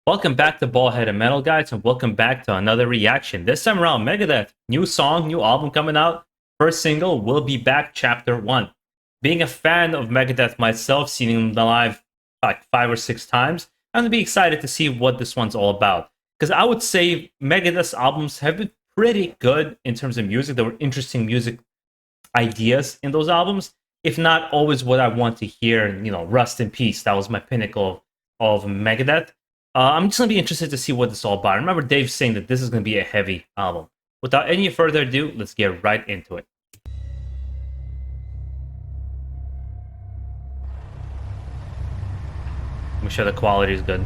Welcome back to BaldHeaded Metal, guys, and welcome back to another reaction. This time around, Megadeth. New song, new album coming out. First single, Will Be Back Chapter 1. Being a fan of Megadeth myself, seeing them live like 5 or 6 times, I'm going to be excited to see what this one's all about. Because I would say Megadeth's albums have been pretty good in terms of music. There were interesting music ideas in those albums, if not always what I want to hear. You know, Rust in Peace, that was my pinnacle of Megadeth. I'm just going to be interested to see what this is all about. I remember Dave saying that this is going to be a heavy album. Without any further ado, let's get right into it. Make sure the quality is good.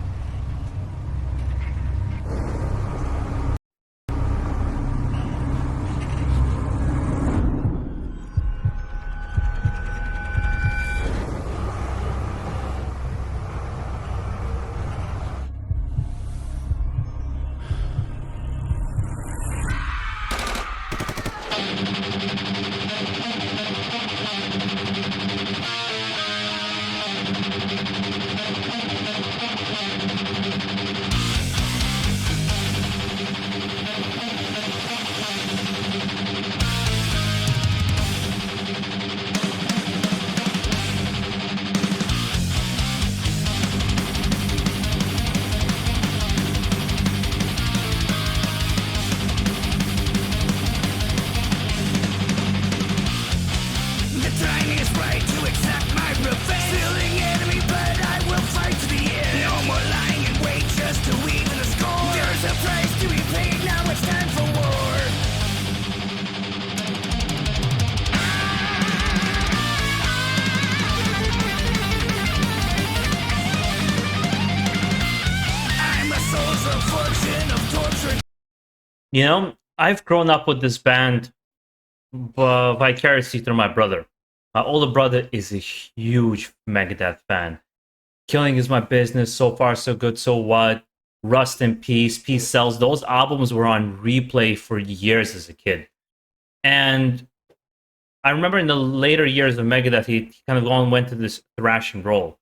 You know, I've grown up with this band vicariously through my brother. My older brother is a huge Megadeth fan. Killing Is My Business, So Far So Good, So What, Rust in Peace, Peace Sells. Those albums were on replay for years as a kid. And I remember in the later years of Megadeth, he kind of went to this thrash and roll.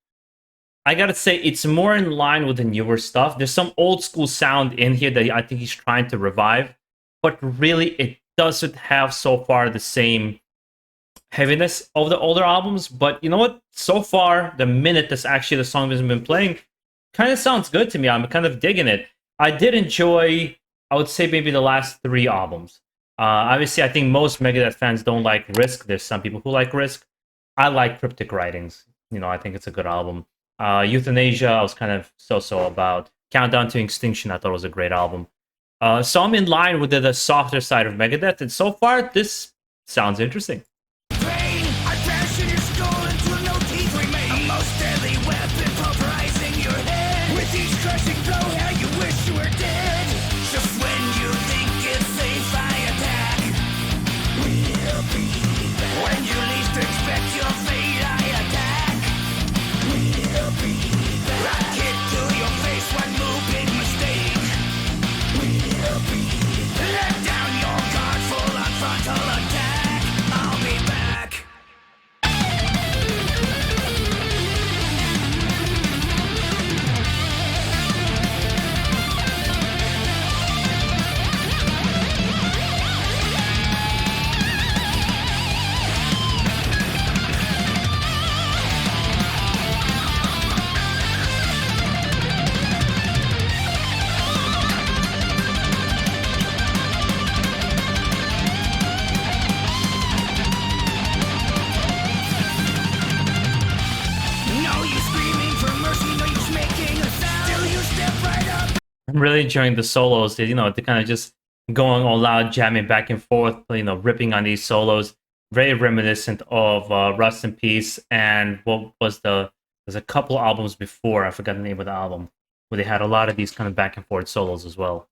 I gotta say, it's more in line with the newer stuff. There's some old school sound in here that I think he's trying to revive, but really it doesn't have so far the same heaviness of the older albums. But you know what? So far, the minute that's actually the song has been playing kind of sounds good to me. I'm kind of digging it. I did enjoy, I would say, maybe the last 3 albums. Obviously, I think most Megadeth fans don't like Risk. There's some people who like Risk. I like Cryptic Writings. You know, I think it's a good album. Euthanasia, I was kind of so-so about. Countdown to Extinction, I thought was a great album. So I'm in line with the softer side of Megadeth, and so far, this sounds interesting. I'm really enjoying the solos. You know, they're kind of just going all out, jamming back and forth, you know, ripping on these solos. Very reminiscent of Rust in Peace and what was there's a couple albums before, I forgot the name of the album, where they had a lot of these kind of back and forth solos as well.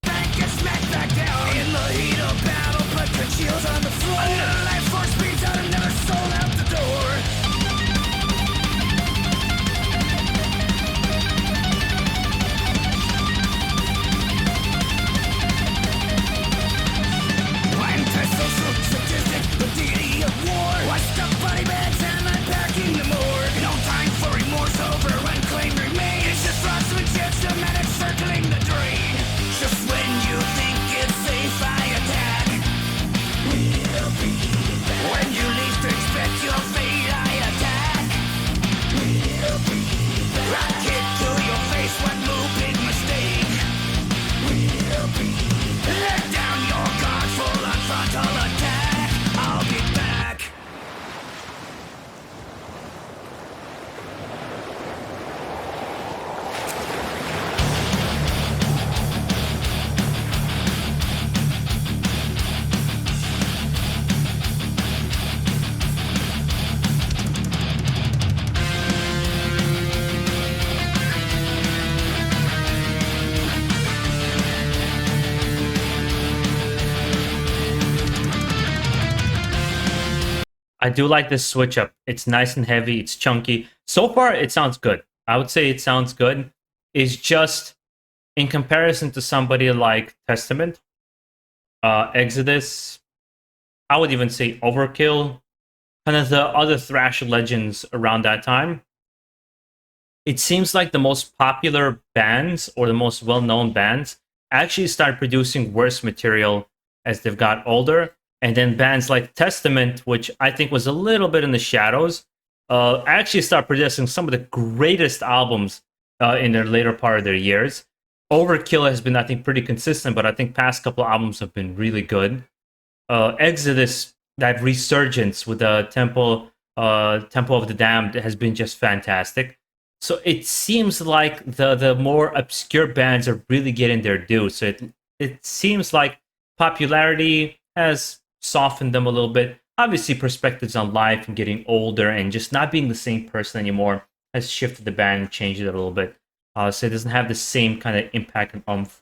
Circling I do like this switch up. It's nice and heavy. It's chunky. So far, it sounds good. I would say it sounds good. It's just in comparison to somebody like Testament, Exodus, I would even say Overkill, kind of the other thrash legends around that time. It seems like the most popular bands or the most well-known bands actually start producing worse material as they've got older, and then bands like Testament, which I think was a little bit in the shadows, actually start producing some of the greatest albums in their later part of their years. Overkill has been, I think, pretty consistent, but I think past couple albums have been really good. Exodus, that resurgence with the Temple of the Damned has been just fantastic. So it seems like the more obscure bands are really getting their due. So it seems like popularity has softened them a little bit. Obviously, perspectives on life and getting older and just not being the same person anymore has shifted the band and changed it a little bit. So it doesn't have the same kind of impact and oomph.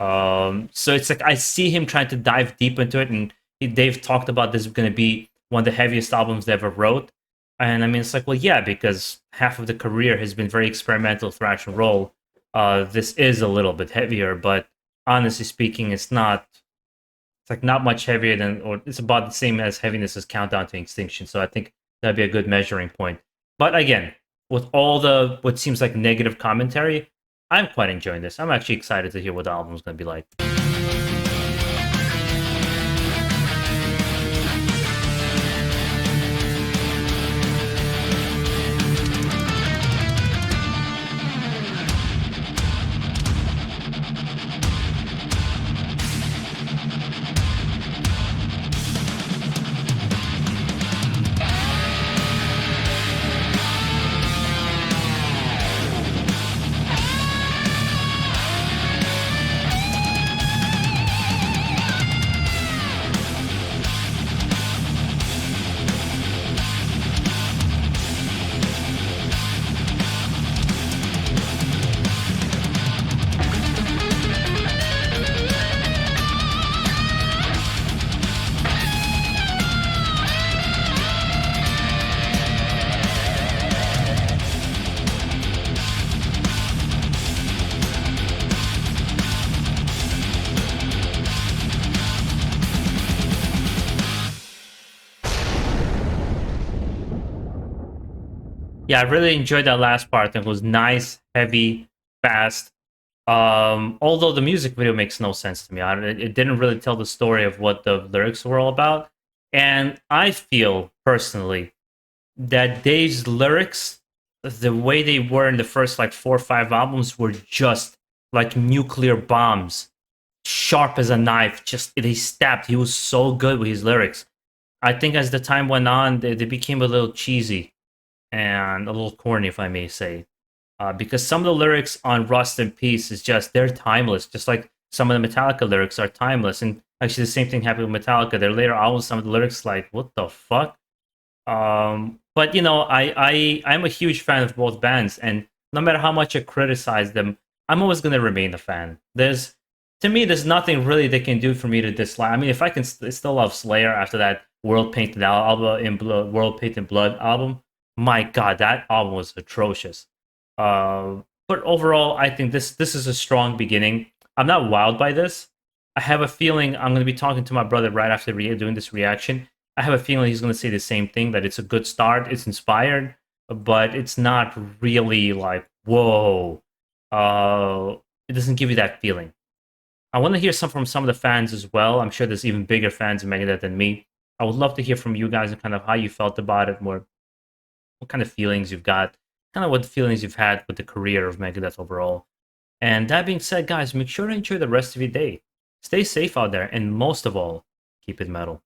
So it's like I see him trying to dive deep into it, and they've talked about this is going to be one of the heaviest albums they ever wrote. And I mean, it's like, well, yeah, because half of the career has been very experimental thrash and roll. This is a little bit heavier, but honestly speaking, it's not. It's like not much heavier than, or it's about the same as heaviness as Countdown to Extinction. So I think that'd be a good measuring point. But again, with all the what seems like negative commentary, I'm quite enjoying this. I'm actually excited to hear what the album's going to be like. Yeah, I really enjoyed that last part. It was nice, heavy, fast. Although the music video makes no sense to me. It didn't really tell the story of what the lyrics were all about. And I feel personally that Dave's lyrics, the way they were in the first like 4 or 5 albums, were just like nuclear bombs, sharp as a knife. Just they stabbed. He was so good with his lyrics. I think as the time went on, they became a little cheesy and a little corny, if I may say. Because some of the lyrics on Rust in Peace is just, they're timeless, just like some of the Metallica lyrics are timeless. And actually, the same thing happened with Metallica. Their later albums, some of the lyrics, like, what the fuck? But, you know, I'm a huge fan of both bands, and no matter how much I criticize them, I'm always going to remain a fan. To me, there's nothing really they can do for me to dislike. I mean, if I can still love Slayer after that World Painted album in Blood, World Painted Blood album, my God, that album was atrocious. But overall, I think this is a strong beginning. I'm not wowed by this. I have a feeling I'm going to be talking to my brother right after doing this reaction. I have a feeling he's going to say the same thing, that it's a good start, it's inspired, but it's not really like, whoa. It doesn't give you that feeling. I want to hear some from some of the fans as well. I'm sure there's even bigger fans of Megadeth than me. I would love to hear from you guys and kind of how you felt about it, more what kind of feelings you've got, kind of what feelings you've had with the career of Megadeth overall. And that being said, guys, make sure to enjoy the rest of your day. Stay safe out there, and most of all, keep it metal.